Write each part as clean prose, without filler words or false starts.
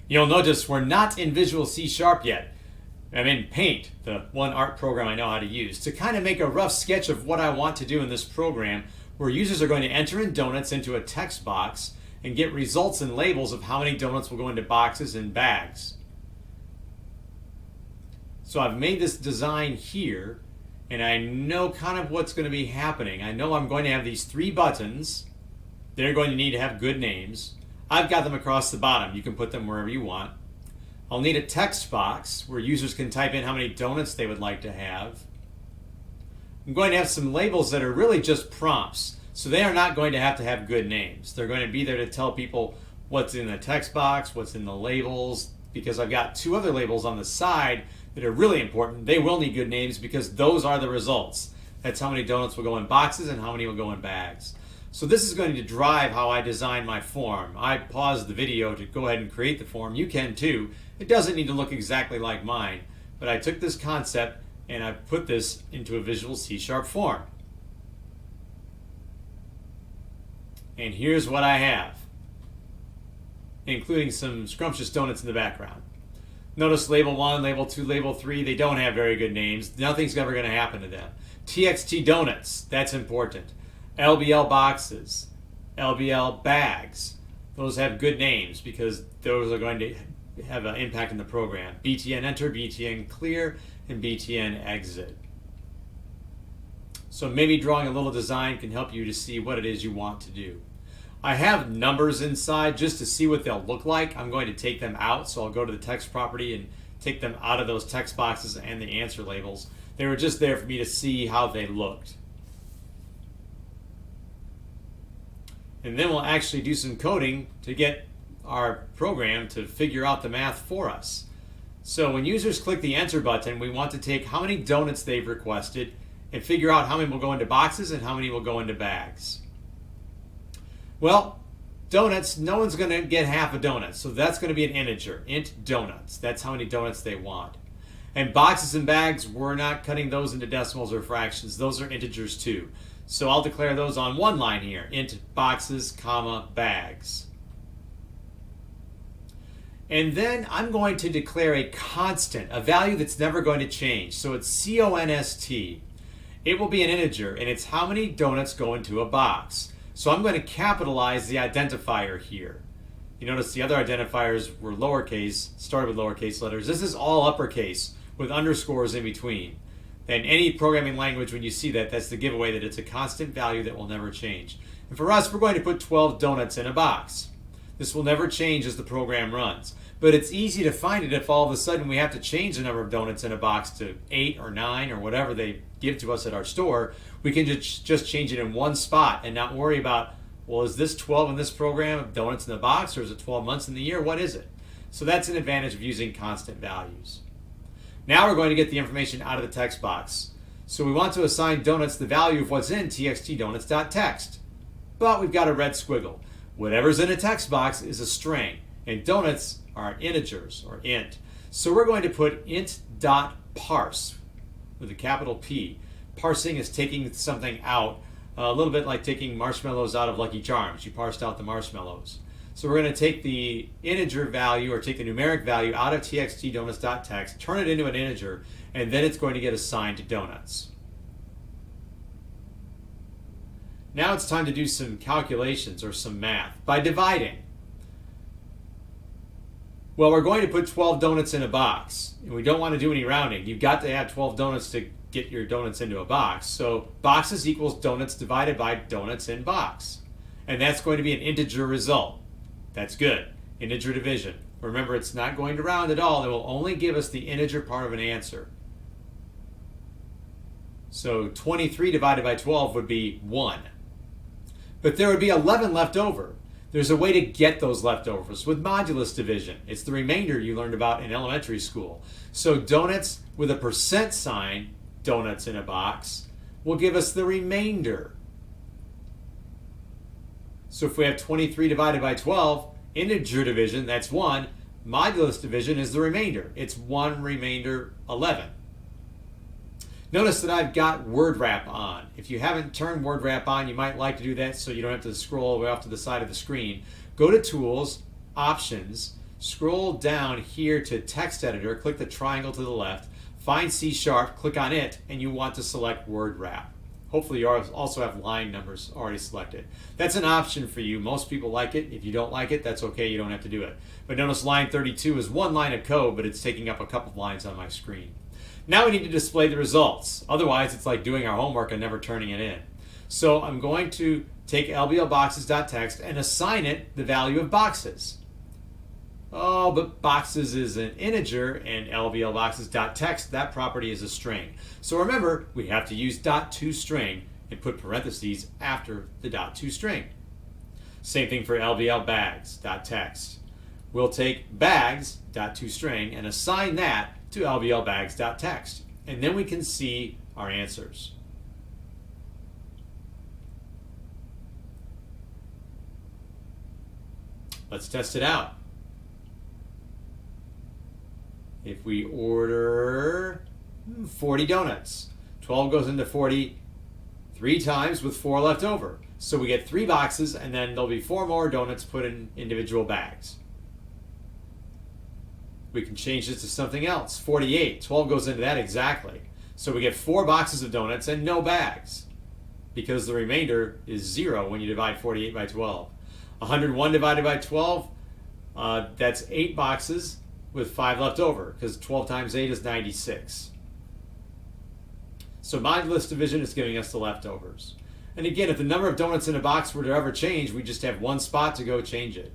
You'll notice we're not in Visual C# yet. I'm in Paint, the one art program I know how to use, to kind of make a rough sketch of what I want to do in this program, where users are going to enter in donuts into a text box and get results and labels of how many donuts will go into boxes and bags. So I've made this design here, and I know kind of what's going to be happening. I know I'm going to have these 3 buttons. They're going to need to have good names. I've got them across the bottom. You can put them wherever you want. I'll need a text box where users can type in how many donuts they would like to have. I'm going to have some labels that are really just prompts. So they are not going to have good names. They're going to be there to tell people what's in the text box, what's in the labels, because I've got 2 other labels on the side that are really important. They will need good names because those are the results. That's how many donuts will go in boxes and how many will go in bags. So this is going to drive how I design my form. I paused the video to go ahead and create the form. You can too. It doesn't need to look exactly like mine, but I took this concept and I put this into a Visual C# form. And here's what I have, including some scrumptious donuts in the background. Notice label 1, label 2, label 3, they don't have very good names. Nothing's ever going to happen to them. TXT donuts, that's important. LBL boxes, LBL bags, those have good names because those are going to have an impact in the program. BTN enter, BTN clear, and BTN exit. So maybe drawing a little design can help you to see what it is you want to do. I have numbers inside just to see what they'll look like. I'm going to take them out, so I'll go to the text property and take them out of those text boxes and the answer labels. They were just there for me to see how they looked. And then we'll actually do some coding to get our program to figure out the math for us. So when users click the enter button, we want to take how many donuts they've requested and figure out how many will go into boxes and how many will go into bags. Well, donuts, no one's going to get half a donut, so that's going to be an integer, int donuts. That's how many donuts they want. And boxes and bags, we're not cutting those into decimals or fractions. Those are integers too. So I'll declare those on one line here, int boxes, comma, bags. And then I'm going to declare a constant, a value that's never going to change. So it's const. It will be an integer, and it's how many donuts go into a box. So I'm going to capitalize the identifier here. You notice the other identifiers were lowercase, started with lowercase letters. This is all uppercase with underscores in between. And any programming language, when you see that, that's the giveaway that it's a constant value that will never change. And for us, we're going to put 12 donuts in a box. This will never change as the program runs. But it's easy to find it if all of a sudden we have to change the number of donuts in a box to 8 or 9 or whatever they give to us at our store. We can just change it in one spot and not worry about, well, is this 12 in this program of donuts in the box, or is it 12 months in the year? What is it? So that's an advantage of using constant values. Now we're going to get the information out of the text box. So we want to assign donuts the value of what's in txtdonuts.text. But we've got a red squiggle. Whatever's in a text box is a string, and donuts are integers, or int. So we're going to put int.parse with a capital P. Parsing is taking something out, a little bit like taking marshmallows out of Lucky Charms. You parsed out the marshmallows. So we're going to take the integer value, or take the numeric value out of txtdonuts.text, turn it into an integer, and then it's going to get assigned to donuts. Now it's time to do some calculations or some math by dividing. Well, we're going to put 12 donuts in a box, and we don't want to do any rounding. You've got to have 12 donuts to get your donuts into a box. So boxes equals donuts divided by donuts in box. And that's going to be an integer result. That's good. Integer division. Remember, it's not going to round at all. It will only give us the integer part of an answer. So 23 divided by 12 would be 1. But there would be 11 left over. There's a way to get those leftovers with modulus division. It's the remainder you learned about in elementary school. So donuts with a percent sign, donuts in a box, will give us the remainder. So if we have 23 divided by 12, integer division, that's 1. Modulus division is the remainder. It's 1 remainder 11. Notice that I've got word wrap on. If you haven't turned word wrap on, you might like to do that so you don't have to scroll all the way off to the side of the screen. Go to Tools, Options, scroll down here to text editor, click the triangle to the left, find C#, click on it, and you want to select word wrap. Hopefully you also have line numbers already selected. That's an option for you. Most people like it. If you don't like it, that's okay. You don't have to do it. But notice line 32 is one line of code, but it's taking up a couple of lines on my screen. Now we need to display the results. Otherwise, it's like doing our homework and never turning it in. So I'm going to take lblboxes.text and assign it the value of boxes. Oh, but boxes is an integer and lblboxes.text, that property is a string. So remember, we have to use .toString and put parentheses after the .toString. Same thing for lblbags.text. We'll take bags.toString and assign that to lblbags.text. And then we can see our answers. Let's test it out. If we order 40 donuts, 12 goes into 40 3 times with 4 left over. So we get 3 boxes, and then there'll be 4 more donuts put in individual bags. We can change this to something else. 48, 12 goes into that exactly. So we get 4 boxes of donuts and no bags, because the remainder is 0 when you divide 48 by 12. 101 divided by 12, that's 8 boxes with 5 left over, because 12 times 8 is 96. So modulus division is giving us the leftovers. And again, if the number of donuts in a box were to ever change, we just have one spot to go change it.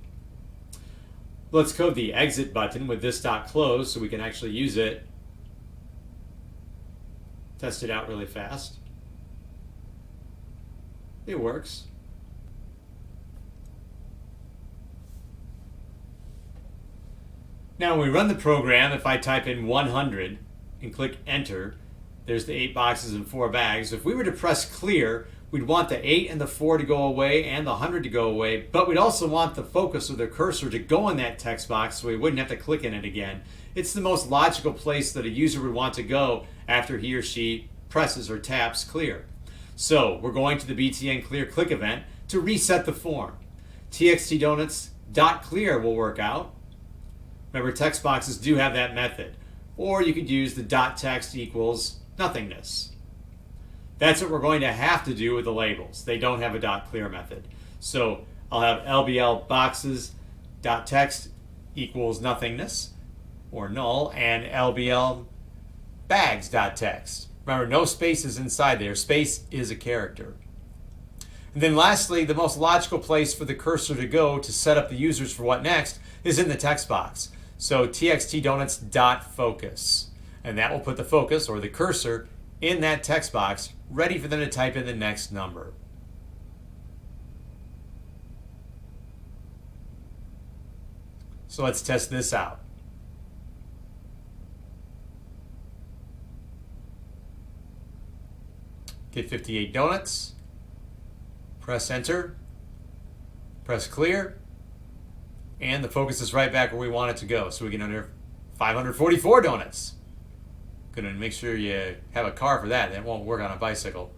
Let's code the exit button with this .close so we can actually use it. Test it out really fast. It works. Now when we run the program, if I type in 100 and click enter, there's the 8 boxes and 4 bags. If we were to press clear, we'd want the 8 and the 4 to go away and the 100 to go away, but we'd also want the focus of the cursor to go in that text box so we wouldn't have to click in it again. It's the most logical place that a user would want to go after he or she presses or taps clear. So we're going to the btn clear click event to reset the form. txtdonuts.clear will work out. Remember, text boxes do have that method. Or you could use the .text equals nothingness. That's what we're going to have to do with the labels. They don't have a .clear method. So I'll have lbl_boxes.text equals nothingness or null, and lbl_bags.text. Remember, no spaces inside there. Space is a character. And then lastly, the most logical place for the cursor to go to set up the users for what next is in the text box. So txtdonuts.focus. And that will put the focus, or the cursor, in that text box, ready for them to type in the next number. So let's test this out. Get 58 donuts, press enter, press clear, and the focus is right back where we want it to go. So we get under 544 donuts. Gonna make sure you have a car for that. That won't work on a bicycle.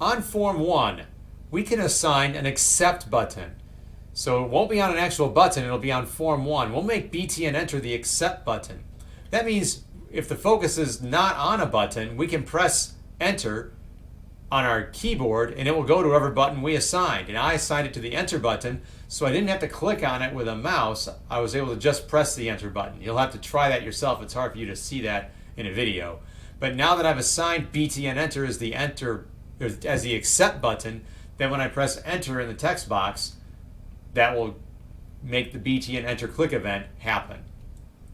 On Form 1, we can assign an accept button. So it won't be on an actual button, it'll be on Form 1. We'll make btn enter the accept button. That means if the focus is not on a button, we can press enter on our keyboard and it will go to whatever button we assigned. And I assigned it to the enter button, so I didn't have to click on it with a mouse. I was able to just press the enter button. You'll have to try that yourself. It's hard for you to see that in a video. But now that I've assigned btn enter as the accept button, then when I press enter in the text box, that will make the btn enter click event happen.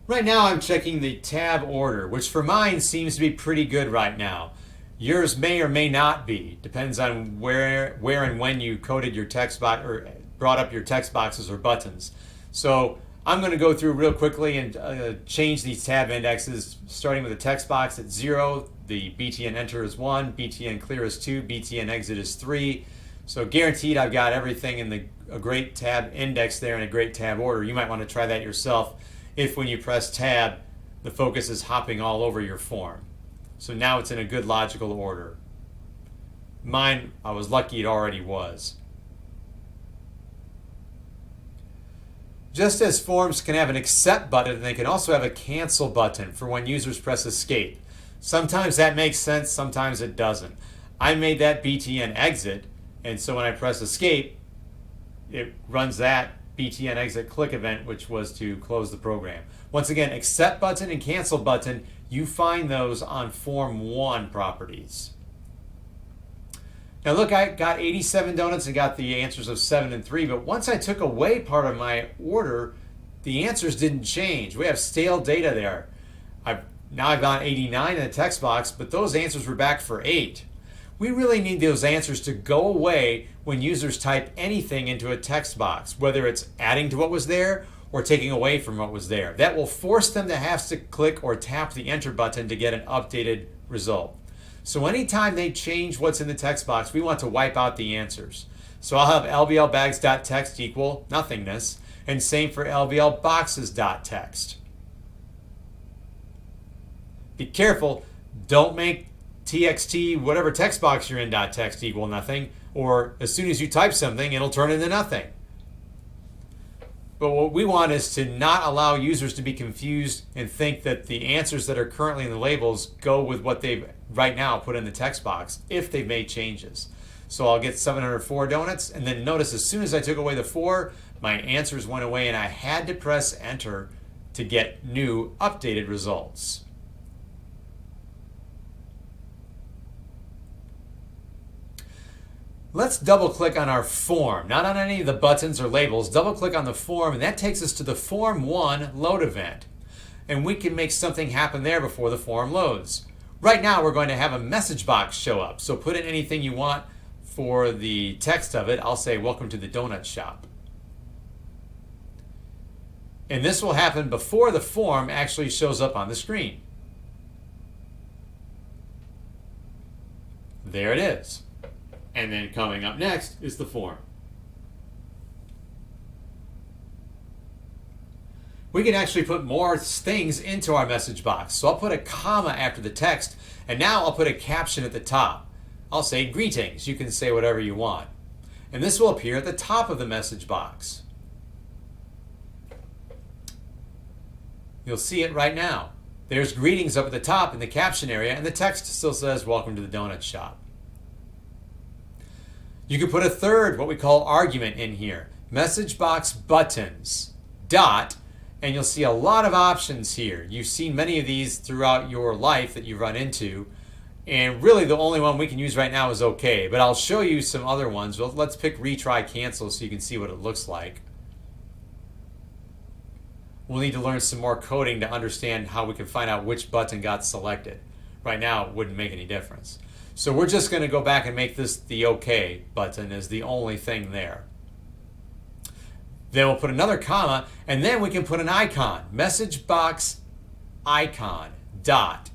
Right now I'm checking the tab order, which for mine seems to be pretty good right now. Yours may or may not be. Depends on where and when you coded your text box or brought up your text boxes or buttons. So I'm going to go through real quickly and change these tab indexes, starting with the text box at 0, the btn enter is 1, btn clear is 2, btn exit is 3. So guaranteed I've got everything in a great tab index there in a great tab order. You might want to try that yourself if when you press tab, the focus is hopping all over your form. So now it's in a good logical order. Mine, I was lucky it already was. Just as forms can have an accept button, they can also have a cancel button for when users press escape. Sometimes that makes sense, sometimes it doesn't. I made that btn exit, and so when I press escape, it runs that btn exit click event, which was to close the program. Once again, accept button and cancel button, you find those on Form 1 properties. Now look, I got 87 donuts and got the answers of 7 and 3, but once I took away part of my order, the answers didn't change. We have stale data there. Now I've got 89 in the text box, but those answers were back for 8. We really need those answers to go away when users type anything into a text box, whether it's adding to what was there or taking away from what was there. That will force them to have to click or tap the enter button to get an updated result. So anytime they change what's in the text box, we want to wipe out the answers. So I'll have lblbags.text equal nothingness, and same for lblboxes.text. Be careful, don't make txt, whatever text box you're in, .text equal nothing, or as soon as you type something, it'll turn into nothing. But what we want is to not allow users to be confused and think that the answers that are currently in the labels go with what they've right now put in the text box if they've made changes. So I'll get 704 donuts, and then notice as soon as I took away the 4, my answers went away and I had to press enter to get new updated results. Let's double click on our form, not on any of the buttons or labels. Double click on the form, and that takes us to the Form 1 load event. And we can make something happen there before the form loads. Right now we're going to have a message box show up. So put in anything you want for the text of it. I'll say welcome to the donut shop. And this will happen before the form actually shows up on the screen. There it is. And then coming up next is the form. We can actually put more things into our message box. So I'll put a comma after the text, and now I'll put a caption at the top. I'll say greetings. You can say whatever you want. And this will appear at the top of the message box. You'll see it right now. There's greetings up at the top in the caption area, and the text still says welcome to the donut shop. You can put a third, what we call argument, in here. Message box buttons, dot, and you'll see a lot of options here. You've seen many of these throughout your life that you run into, and really the only one we can use right now is OK, but I'll show you some other ones. Well, let's pick retry cancel so you can see what it looks like. We'll need to learn some more coding to understand how we can find out which button got selected. Right now it wouldn't make any difference. So we're just going to go back and make this the OK button as the only thing there. Then we'll put another comma, and then we can put an icon, message box icon, dot.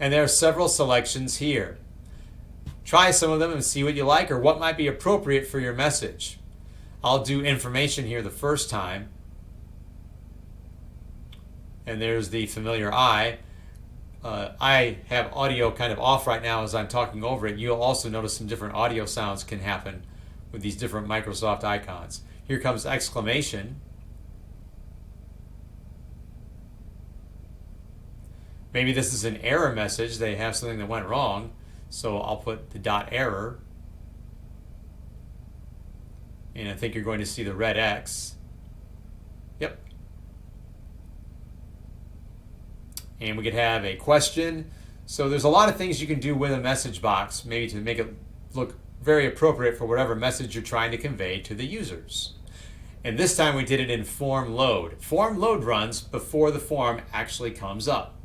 And there are several selections here. Try some of them and see what you like or what might be appropriate for your message. I'll do information here the first time. And there's the familiar I. I have audio kind of off right now as I'm talking over it. You'll also notice some different audio sounds can happen with these different Microsoft icons. Here comes exclamation. Maybe this is an error message. They have something that went wrong. So I'll put the dot error. And I think you're going to see the red X. Yep. And we could have a question. So there's a lot of things you can do with a message box, maybe to make it look very appropriate for whatever message you're trying to convey to the users. And this time we did it in form load. Form load runs before the form actually comes up.